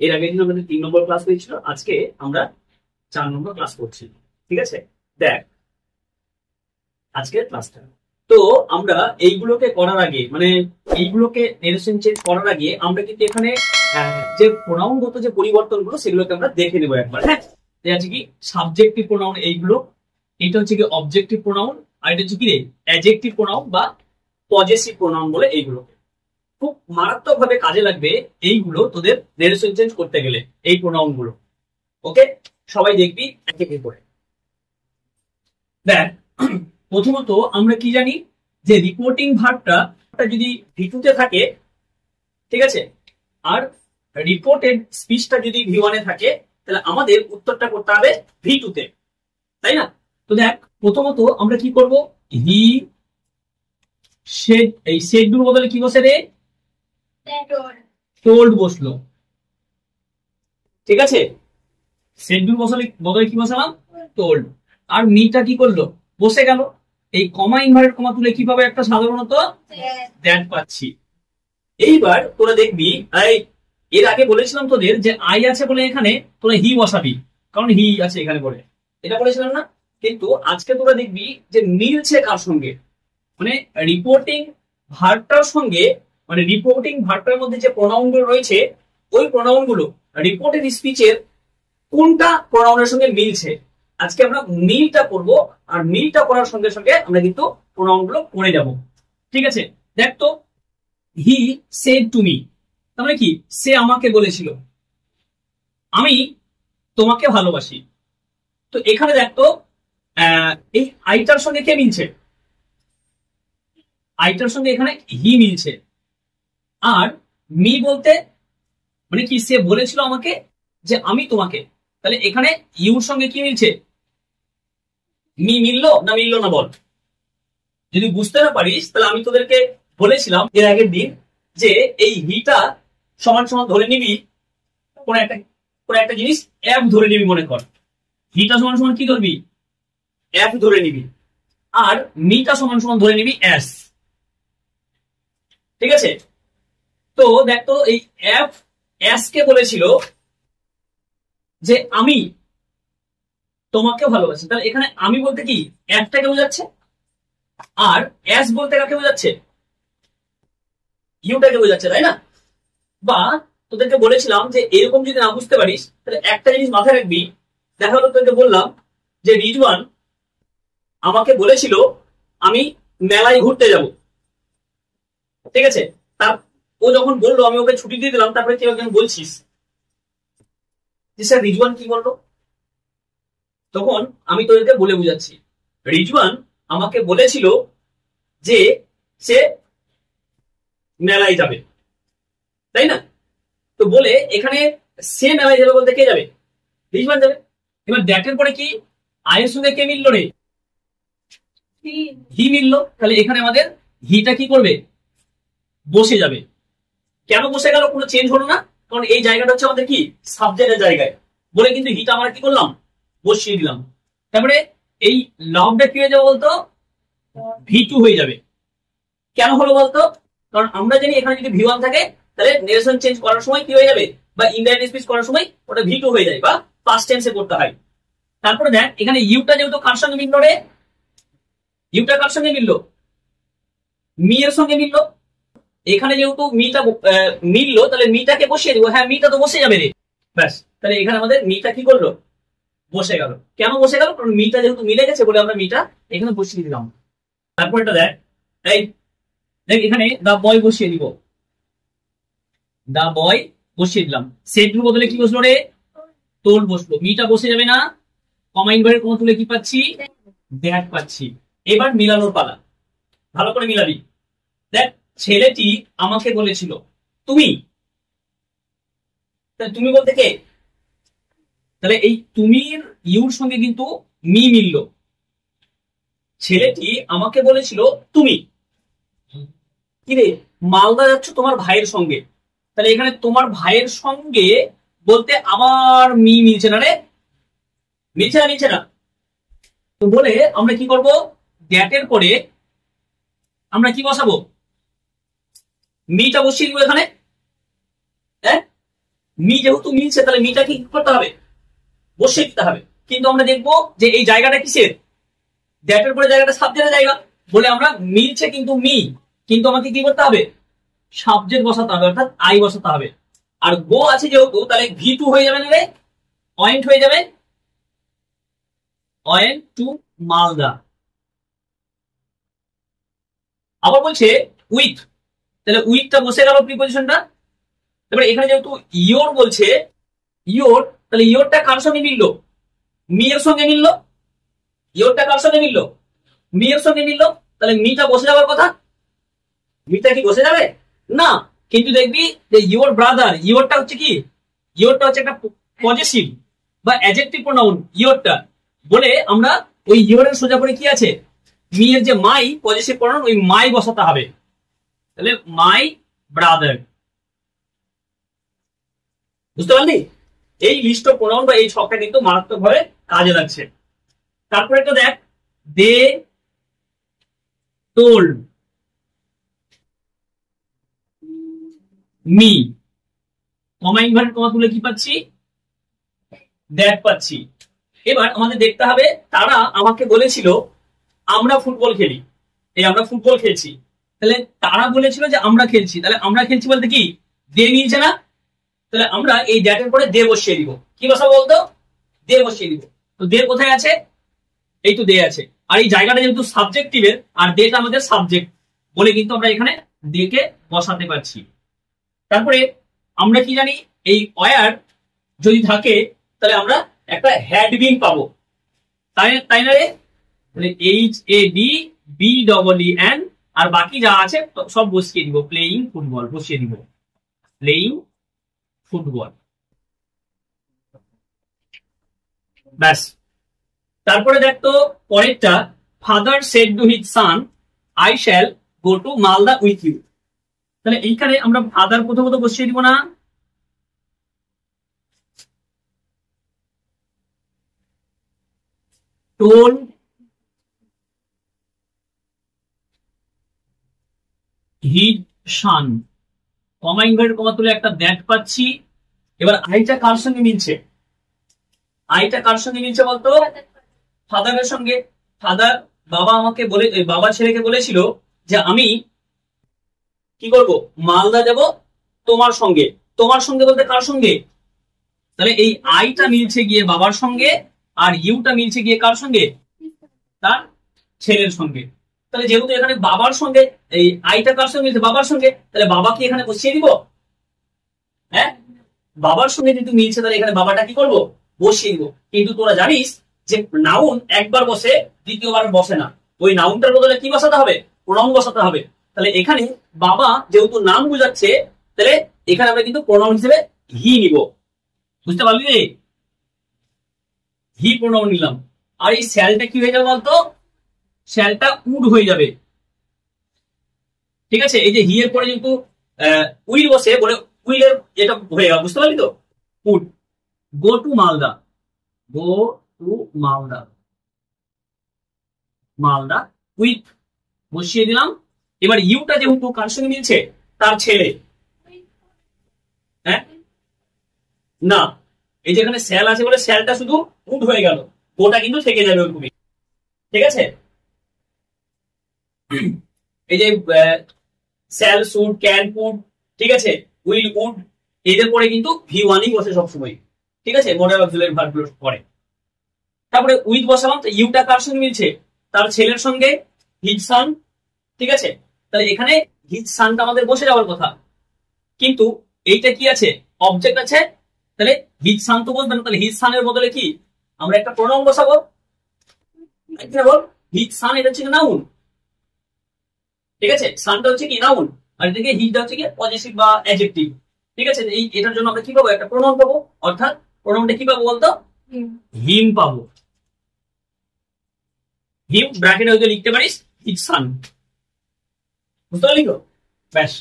এর আগে দিন আমাদের 3 নম্বর ক্লাস হয়েছিল, আজকে আমরা 4 নম্বর ক্লাস করছি। ঠিক আছে, দেখ আজকের ক্লাসটা। তো আমরা এইগুলোকে করার আগে, মানে এইগুলোকে নেরেশন চেঞ্জ করার আগে আমরা কিন্তু এখানে যে প্রোনাউনগত যে পরিবর্তনগুলো সেগুলোকে আমরা দেখে নেবো একবার। হ্যাঁ, আছে কি সাবজেক্টিভ প্রোনাউন এইগুলো, এটা হচ্ছে কি অবজেক্টিভ প্রোনাউন, আর এটা হচ্ছে কি অ্যাডজেক্টিভ প্রোনাউন বা পজেসিভ প্রোনাউন বলে। এইগুলো খুব মারাত্মক ভাবে কাজে লাগবে এইগুলো তোদের নেরেশন চেঞ্জ করতে গেলে, এই প্রোনাউন গুলো। ওকে, সবাই দেখবি এক এক করে। দেখ, প্রথমত আমরা কি জানি যে রিপোর্টিং ভার্বটা যদি ভি2 থাকে, ঠিক আছে, আর রিপোর্টেড স্পিচটা যদি ভি1 থাকে, তাহলে আমাদের উত্তরটা করতে হবে ভি2 তাই না? তো দেখ, প্রথমত আমরা কি করব, হি সেড, এই সেডুর বদলে কি বসে রে, টোল্ড বসলো। ঠিক আছে, সেডুর বদলে কি বসালাম, টোল্ড। আর মিটা কি করলো, বসে গেল। এই কমা ইনভার্টেড কমা তুলে কি পাবে, একটা সাধারণত দ্যাট পাচ্ছি। এইবার তোরা দেখবি, এর আগে বলেছিলাম তোদের যে আই আছে বলে এখানে তোরা হি বসাবি, কারণ হি আছে এখানে বলে, এটা বলেছিলাম না? কিন্তু আজকে তোরা দেখবি যে মিলছে কার সঙ্গে, মানে রিপোর্টিং ভার্বটার সঙ্গে, মানে রিপোর্টিং ভার্বটার মধ্যে যে প্রোনাউন গুলো রয়েছে, ওই প্রোনাউন গুলো রিপোর্টেড স্পিচের কোনটা প্রোনাউনের সঙ্গে মিলছে। আজকে আমরা মিলটা করবো, আর মিলটা করার সঙ্গে সঙ্গে আমরা কিন্তু প্রোনাউন গুলো করে যাব। ঠিক আছে, দেখ তো, হি সেড টু মি, তার মানে কি, সে আমাকে বলেছিল আমি তোমাকে ভালোবাসি। তো এখানে দেখ তো, এই আইটার সঙ্গে কে মিলছে, আইটার সঙ্গে এখানে হি মিলছে। আর মি বলতে মানে কি, সে বলেছিল আমাকে যে আমি তোমাকে, তাহলে এখানে ইউর সঙ্গে কি মিলছে, মি মিললো না মিললো না বল? যদি বুঝতে না পারিস তাহলে আমি তোদেরকে বলেছিলাম এর আগের দিন যে এই হিটা সমান সমান ধরে নিবি কোন একটা জিনিস এফ ধরে নিবি, মনে কর হিটা সমান সমান কি ধরবি, এফ ধরে নিবি, আর মিটা সমান সমান ধরে নিবি এস। ঠিক আছে, তো দেখ তো, এই এফ এস কে বলেছিল যে আমি তোমাকে ভালোবাসি, তাহলে এখানে আমি বলতে কি এফটাকে বোঝাচ্ছে, আর এস বলতে কাকে বোঝাচ্ছে, ইউটাকে বোঝাচ্ছে, তাই না? বা তোদেরকে বলেছিলাম যে এরকম যদি না বুঝতে পারিস তাহলে একটা জিনিস মাথায় রাখবি। দেখা হলো তোদেরকে বললাম যে রিজওয়ান আমাকে বলেছিল আমি মেলায় ঘুরতে যাব, ঠিক আছে, তার ও যখন বললো আমি ওকে ছুটি দিয়ে দিলাম, তারপরে তুই একজন বলছিস যে স্যার রিজওয়ান কি বললো, তখন আমি তোদেরকে বলে বুঝাচ্ছি রিজওয়ান আমাকে বলেছিল যে সে মেলায় যাবে, তাই না? তো বলে এখানে সে মেলায় যাবে বলতে কে যাবে, রিজওয়ান যাবে। এবার দ্যাটের পরে কি আয়ের সঙ্গে কে মিললো রে, হি মিললো, তাহলে এখানে আমাদের হিটা কি করবে, বসে যাবে। কেন বসে গেল, কোনো চেঞ্জ হলো না, কারণ এই জায়গাটা হচ্ছে আমাদের কি সাবজেক্টের জায়গায় বলে, কিন্তু হিটা আমরা কি করলাম, বসিয়ে দিলাম। তারপরে এই লাভটা কি হয়ে যাবে বলতো, ভি2 হয়ে যাবে। কেন হলো বলতো, কারণ আমরা জানি এখানে যদি ভি1 থাকে তাহলে নেরেশন চেঞ্জ করার সময় কি হয়ে যাবে, বা ইনডাইরেক্ট স্পিচ করার সময় ওটা ভি2 হয়ে যায়, বা পাস্ট টেন্সে করতে হয়। তারপরে দেখ এখানে ইউটা যেহেতু কার সঙ্গে মিললো রে, ইউটা কার সঙ্গে মিললো, মি এর সঙ্গে মিললো। এখানে যেহেতু মিটা মিললো, তাহলে মিটাকে বসিয়ে দিব। হ্যাঁ, মিটা তো বসে যাবে রে, ব্যাস। তাহলে এখানে আমাদের মিটা কি করলো, বসে গেল। কেন বসে গেল, কারণ মিটা যেহেতু মিলে গেছে বলে আমরা মিটা এখানে বসিয়ে দিলাম। তারপর এটা দেখ, এই দেখ এখানে দা বয় বসিয়ে দিব, দা বয় বসিয়ে দিলাম। সেটুর বদলে কি বসলো রে, তোল বসলো। মিটা বসে যাবে না, কমা ইনভার্টেড কমা তুলে কি পাচ্ছি, দ্যাট পাচ্ছি। এবার মিলানোর পালা, ভালো করে মিলাবি। দেখ, ছেলেটি আমাকে বলেছিল তুমি, তুমি বলতে কে, তাহলে এই তুমির ইউর সঙ্গে কিন্তু মি মিলল। ছেলেটি আমাকে বলেছিল তুমি, কি রে মালদা যাচ্ছ তোমার ভাইয়ের সঙ্গে, তাহলে এখানে তোমার ভাইয়ের সঙ্গে বলতে আবার মি মিলছে না রে, মিলছে না, মিলছে না। তো বলে আমরা কি করব, দ্যাটের পরে আমরা কি বসাবো, মিটা বসিয়ে দিব এখানে। হ্যাঁ, মি যেহেতু মিলছে তাহলে মিটা কি করতে হবে, বসিয়ে দিতে হবে। কিন্তু আমরা দেখবো যে এই জায়গাটা কিসের, দ্যাটের পরে জায়গাটা সাবজেক্টের জায়গা বলে আমরা মিলছে কিন্তু মি, কিন্তু আমাকে কি করতে হবে, সাবজেক্ট বসাতে হবে, অর্থাৎ আই বসাতে হবে। আর গো আছে যেহেতু তাহলে ভি2 হয়ে যাবে না রে, ওয়েন্ট হয়ে যাবে, ওয়েন্ট টু মালদা। আবার বলছে উইথ, তাহলে উইথটা বসে গেল প্রিপজিশনটা। এবার এখানে যেহেতু ইয়োর বলছে, ইয়োর, তাহলে ইয়োরটা কার সঙ্গে মিললো, মি এর সঙ্গে মিললো। ইয়োরটা কার সঙ্গে মিললো, মি এর সঙ্গে মিললো, তাহলে মিটা বসে যাওয়ার কথা। মিটা কি বসে যাবে না, কিন্তু দেখবি যে ইয়োর ব্রাদার, ইয়োরটা হচ্ছে কি, ইয়োরটা হচ্ছে একটা পজেসিভ বা অ্যাডজেক্টিভ প্রোনাউন ইয়োরটা, বলে আমরা ওই ইয়োরের সোজা করে কি আছে, মি এর যে মাই পজেসিভ প্রোনাউন, ওই মাই বসাতে হবে। তাহলে মাই ব্রাদার, বুঝতে পারলি? এই লিস্ট অফ প্রোনাউন বা এই ছকটা কিন্তু মারাত্মক ভাবে কাজে লাগছে। তারপরে একটা দেখ, they told me, comma inverted comma তুলে কি পাচ্ছি, দ্যাট পাচ্ছি। এবার আমাদের দেখতে হবে তারা আমাকে বলেছিল আমরা ফুটবল খেলি, এই আমরা ফুটবল খেলছি, তাহলে তারা বলেছিল যে আমরা খেলছি, তাহলে আমরা খেলছি বলতে কি দে মিলছে না, তাহলে আমরা এই দ্যাটের পরে দে বসিয়ে দিব। কি বসাবো বলতো, দে বসিয়ে দিব। তো দে কোথায় আছে, এই তো দে আছে, আর এই জায়গাটা যেহেতু সাবজেক্টিভের আর দেটা আমাদের সাবজেক্ট বলে কিন্তু আমরা এখানে দেকে বসাতে পারছি। তারপরে আমরা কি জানি, এই ওয়্যার যদি থাকে তাহলে আমরা একটা হ্যাড বিন পাবো, তাই না রে? তাহলে H A D B double E N, আর বাকি যা আছে সব বসিয়ে দিব, প্লেইং ফুটবল বসিয়ে দিব, প্লেইং ফুটবল, ব্যাস। তারপরে দেখতো পরেরটা, father said to his son I shall go to Malda with you. তাহলে এইখানে আমরা ফাদার প্রথমত বসিয়ে দিব না, told his son, comma inverted comma তুলে একটা দ্যাট পাচ্ছি। এবার আইটা কার সঙ্গে মিলছে, আইটা কার সঙ্গে মিলছে বলতো, ফাদারের সঙ্গে। ফাদার, বাবা আমাকে বলে, বাবা ছেলেকে বলেছিল যে আমি কি করব, মালদা যাব তোমার সঙ্গে। তোমার সঙ্গে বলতে কার সঙ্গে, তাহলে এই আইটা মিলছে গিয়ে বাবার সঙ্গে, আর ইউটা মিলছে গিয়ে কার সঙ্গে, তার ছেলের সঙ্গে। তাহলে যেহেতু এখানে বাবার সঙ্গে, এই আইটা কার সঙ্গে মিলছে, বাবার সঙ্গে, তাহলে বাবাকে এখানে বসিয়ে দিব। হ্যাঁ, বাবার সঙ্গে যেহেতু মিলছে তাহলে এখানে বাবাটা কি করব, বসিয়ে দিব। কিন্তু তোরা জানিস যে নাউন একবার বসে, দ্বিতীয়বার বসে না, ওই নাউনটার বদলে কি বসাতে হবে, প্রোনাউন বসাতে হবে। তাহলে এখানে বাবা যেহেতু নাম বোঝাচ্ছে, তাহলে এখানে আমরা কিন্তু প্রোনাউন হিসেবে হি নিব, বুঝতে পারলি রে? হি প্রোনাউন নিলাম। আর এই শ্যালটা কি হয়ে যাবে বলতো, শ্যালটা উড হয়ে যাবে, ঠিক আছে? এই যে হি এর পরে যেহেতু উইল বসে বলে উইলের এটা হয়ে গেল, বুঝতে পারলি তো? Would, go to Malda, go to Malda, Malda with বসিয়ে দিলাম। এবার ইউটা যেহেতু কার সঙ্গে মিলছে, তার ছেলে। হ্যাঁ না, এই যেখানে স্যাল আছে বলে স্যালটা শুধু উড হয়ে গেল, গোটা কিন্তু থেকে যাবে ওরকমই, ঠিক আছে? এই যে স্যাল শুড ক্যান কুড, ঠিক আছে, উইল উড, এদের পরে কিন্তু ভি1ই বসে সবসময়, ঠিক আছে, মডাল অক্সিলারি ভার্বগুলোর পরে। তারপরে উইথ বসালাম, তো ইউটা কার সঙ্গে মিলছে, তার ছেলের সঙ্গে, হিজ সান, ঠিক আছে? তাহলে এখানে হিজ সানটা আমাদের বসে যাওয়ার কথা, কিন্তু এইটা কি আছে, অবজেক্ট আছে, তাহলে হিজ সান তো বলবেন, তাহলে হিজ সানের বদলে কি আমরা একটা প্রোনাউন বসাবো, হিজ সান, এটা হচ্ছে নাউন, ঠিক আছে? সানটা হচ্ছে কি নাউন, আর এদিকে হিজটা হচ্ছে কি পজেসিভ বা অ্যাডজেক্টিভ, ঠিক আছে? এই এটার জন্য আমরা কি পাবো, একটা প্রোনাউন পাবো, অর্থাৎ প্রোনাউনটা কি পাবো বলতো, হিম পাবো। হিম ব্র্যাকেটে হয়তো লিখতে পারিস হিজ সান, বুঝতে পারলি তো? ব্যাস।